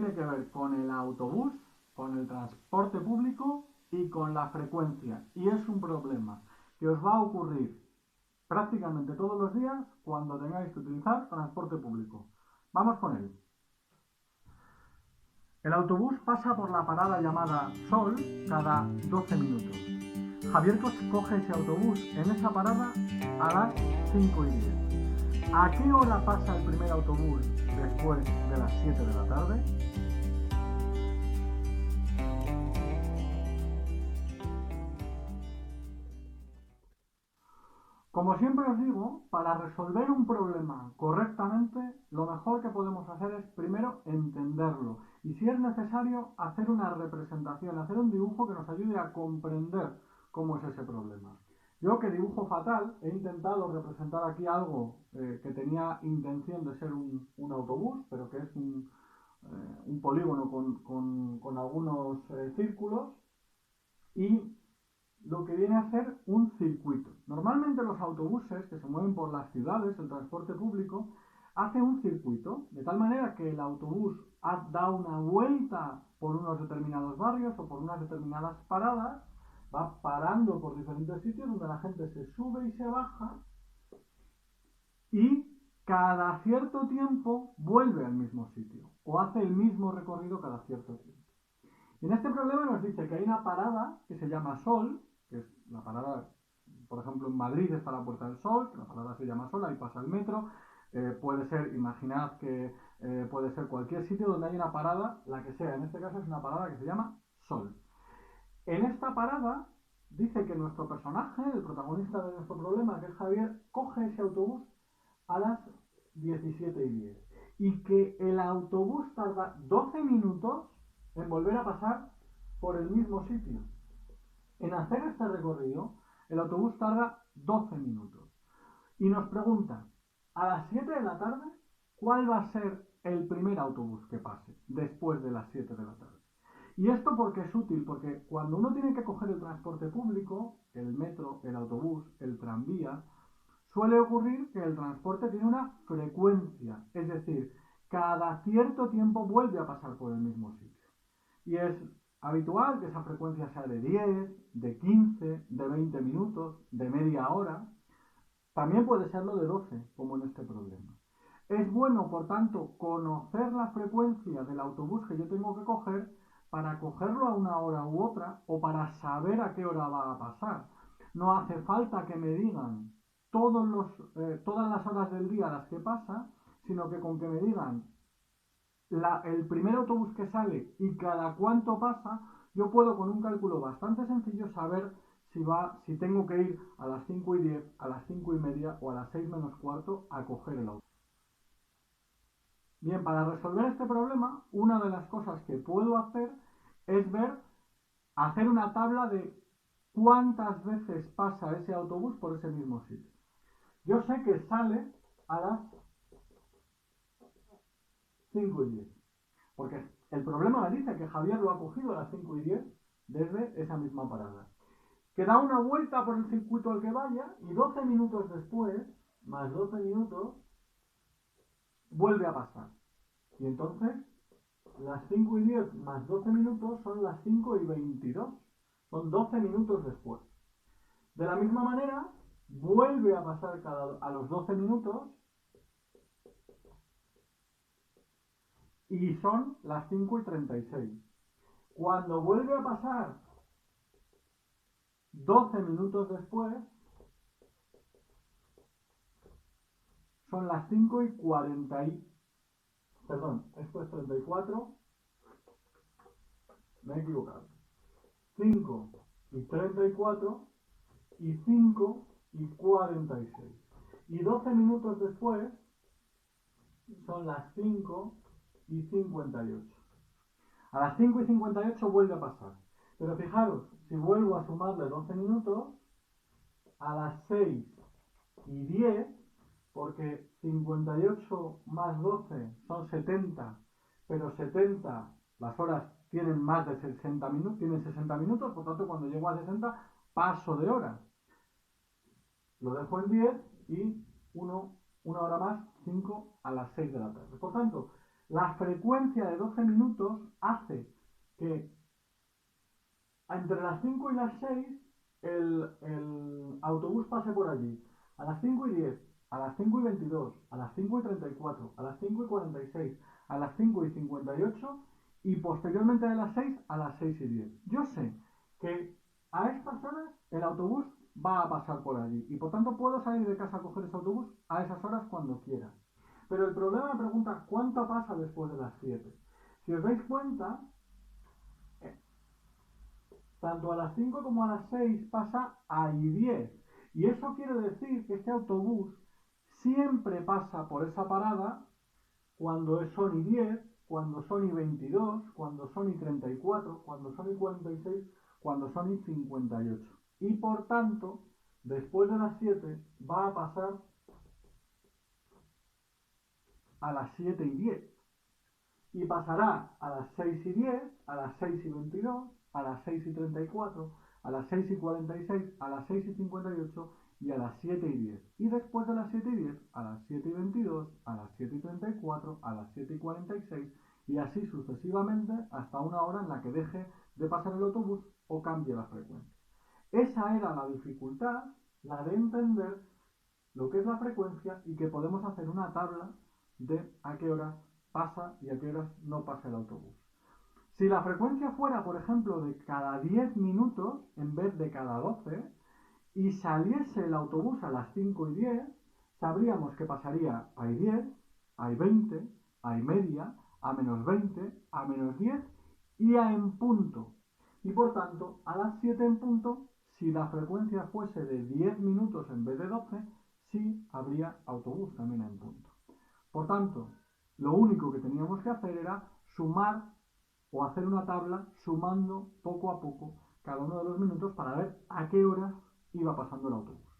tiene que ver con el autobús, con el transporte público y con la frecuencia. Y es un problema que os va a ocurrir prácticamente todos los días cuando tengáis que utilizar transporte público. Vamos con él. El autobús pasa por la parada llamada Sol cada 12 minutos. Javier coge ese autobús en esa parada a las 5:10. ¿A qué hora pasa el primer autobús después de las 7 de la tarde? Como siempre os digo, para resolver un problema correctamente, lo mejor que podemos hacer es primero entenderlo y, si es necesario, hacer una representación, hacer un dibujo que nos ayude a comprender cómo es ese problema. Yo, que dibujo fatal, he intentado representar aquí algo que tenía intención de ser un autobús, pero que es un polígono con algunos círculos, y lo que viene a ser un circuito. Normalmente los autobuses que se mueven por las ciudades, el transporte público, hace un circuito, de tal manera que el autobús da una vuelta por unos determinados barrios o por unas determinadas paradas, va parando por diferentes sitios donde la gente se sube y se baja, y cada cierto tiempo vuelve al mismo sitio o hace el mismo recorrido cada cierto tiempo. Y en este problema nos dice que hay una parada que se llama Sol, que es la parada, por ejemplo, en Madrid está la Puerta del Sol, que la parada se llama Sol, ahí pasa el metro. Puede ser, imaginad que puede ser cualquier sitio donde hay una parada, la que sea. En este caso es una parada que se llama Sol. En esta parada dice que nuestro personaje, el protagonista de nuestro problema, que es Javier, coge ese autobús a las 17:10 y que el autobús tarda 12 minutos en volver a pasar por el mismo sitio. En hacer este recorrido, el autobús tarda 12 minutos. Y nos pregunta, a las 7 de la tarde, ¿cuál va a ser el primer autobús que pase después de las 7 de la tarde? Y esto porque es útil, porque cuando uno tiene que coger el transporte público, el metro, el autobús, el tranvía, suele ocurrir que el transporte tiene una frecuencia, es decir, cada cierto tiempo vuelve a pasar por el mismo sitio. Y es habitual que esa frecuencia sea de 10, de 15, de 20 minutos, de media hora. También puede serlo de 12, como en este problema. Es bueno, por tanto, conocer la frecuencia del autobús que yo tengo que coger para cogerlo a una hora u otra, o para saber a qué hora va a pasar. No hace falta que me digan todas las horas del día a las que pasa, sino que con que me digan el primer autobús que sale y cada cuánto pasa, yo puedo, con un cálculo bastante sencillo, saber si tengo que ir a las 5:10, a las 5:30 o a las 6 menos cuarto a coger el autobús. Bien, para resolver este problema, una de las cosas que puedo hacer es hacer una tabla de cuántas veces pasa ese autobús por ese mismo sitio. Yo sé que sale a las 5:10, porque el problema me dice que Javier lo ha cogido a las 5:10 desde esa misma parada. Que da una vuelta por el circuito al que vaya y 12 minutos después, más 12 minutos, vuelve a pasar. Y entonces, las 5:10 más 12 minutos son las 5:22. Son 12 minutos después. De la misma manera, vuelve a pasar a los 12 minutos y son las 5:36. Cuando vuelve a pasar 12 minutos después, son las 5:40. Perdón, esto es 34. Me he equivocado. 5:34 y 5:46. Y 12 minutos después son las 5:58. A las 5:58 vuelve a pasar. Pero fijaros, si vuelvo a sumarle 12 minutos, a las 6:10, porque 58 más 12 son 70, pero 70, las horas tienen más de 60 minutos, tienen 60 minutos, por tanto cuando llego a 60 paso de hora. Lo dejo en 10 y una hora más, 5 a las 6 de la tarde. Por tanto, La frecuencia de 12 minutos hace que entre las 5 y las 6 el autobús pase por allí. A las 5 y 10, a las 5 y 22, a las 5 y 34, a las 5 y 46, a las 5 y 58 y posteriormente de las 6 a las 6 y 10. Yo sé que a estas horas el autobús va a pasar por allí y por tanto puedo salir de casa a coger ese autobús a esas horas cuando quiera. Pero el problema me pregunta cuánto pasa después de las 7. Si os dais cuenta, tanto a las 5 como a las 6 pasa a y 10. Y eso quiere decir que este autobús siempre pasa por esa parada cuando son y 10, cuando son y 22, cuando son y 34, cuando son y 46, cuando son y 58. Y por tanto, después de las 7 va a pasar a las 7 y 10. Y pasará a las 6 y 10, a las 6 y 22, a las 6 y 34, a las 6 y 46, a las 6 y 58 y a las 7 y 10. Y después de las 7 y 10, a las 7 y 22, a las 7 y 34, a las 7 y 46 y así sucesivamente hasta una hora en la que deje de pasar el autobús o cambie la frecuencia. Esa era la dificultad, la de entender lo que es la frecuencia y que podemos hacer una tabla de a qué horas pasa y a qué horas no pasa el autobús. Si la frecuencia fuera, por ejemplo, de cada 10 minutos en vez de cada 12 y saliese el autobús a las 5 y 10, sabríamos que pasaría a y 10, a y 20, a y media, a menos 20, a menos 10 y a en punto. Y por tanto, a las 7 en punto, si la frecuencia fuese de 10 minutos en vez de 12, sí habría autobús también en punto. Por tanto, lo único que teníamos que hacer era sumar o hacer una tabla sumando poco a poco cada uno de los minutos para ver a qué hora iba pasando el autobús.